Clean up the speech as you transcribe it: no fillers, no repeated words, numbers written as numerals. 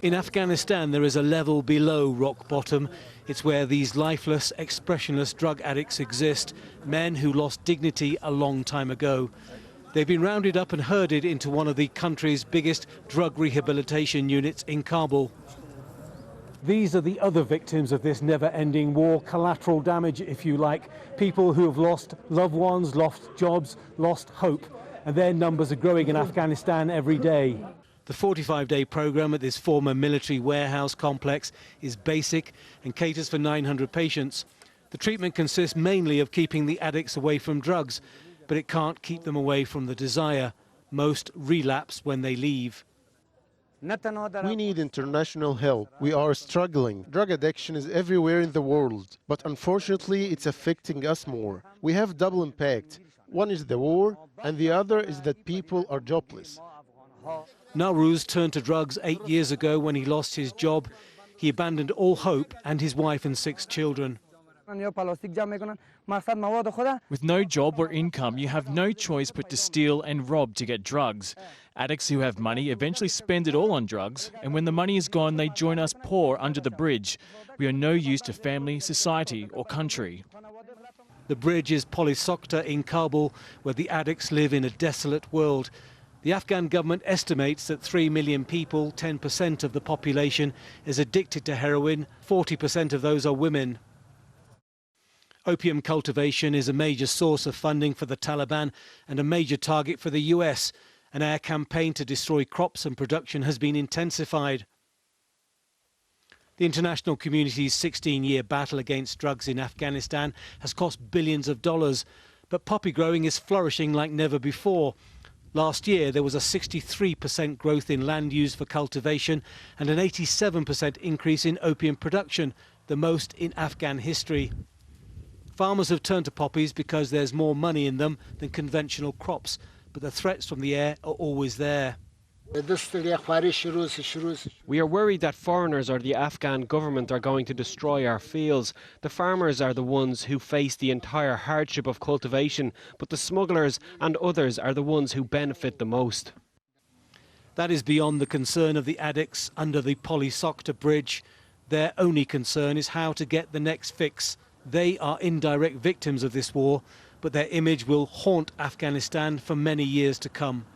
In Afghanistan, there is a level below rock bottom. It's where these lifeless, expressionless drug addicts exist, men who lost dignity a long time ago. They've been rounded up and herded into one of the country's biggest drug rehabilitation units in Kabul. These are the other victims of this never-ending war, collateral damage, if you like. People who have lost loved ones, lost jobs, lost hope. And their numbers are growing in Afghanistan every day. The 45-day program at this former military warehouse complex is basic and caters for 900 patients. The treatment consists mainly of keeping the addicts away from drugs, but it can't keep them away from the desire. Most relapse when they leave. We need international help. We are struggling. Drug addiction is everywhere in the world, but unfortunately it's affecting us more. We have double impact. One is the war, and the other is that people are jobless. Nowruz turned to drugs 8 years ago when he lost his job. He abandoned all hope and his wife and 6 children. With no job or income, you have no choice but to steal and rob to get drugs. Addicts who have money eventually spend it all on drugs, and when the money is gone, they join us poor under the bridge. We are no use to family, society or country. The bridge is Polisokta in Kabul, where the addicts live in a desolate world. The Afghan government estimates that 3 million people, 10% of the population, is addicted to heroin. 40% of those are women. Opium cultivation is a major source of funding for the Taliban and a major target for the US. An air campaign to destroy crops and production has been intensified. The international community's 16-year battle against drugs in Afghanistan has cost billions of dollars, but poppy growing is flourishing like never before. Last year, there was a 63% growth in land used for cultivation and an 87% increase in opium production, the most in Afghan history. Farmers have turned to poppies because there's more money in them than conventional crops, but the threats from the air are always there. We are worried that foreigners or the Afghan government are going to destroy our fields. The farmers are the ones who face the entire hardship of cultivation, but the smugglers and others are the ones who benefit the most. That is beyond the concern of the addicts under the Polisokta bridge. Their only concern is how to get the next fix. They are indirect victims of this war, but their image will haunt Afghanistan for many years to come.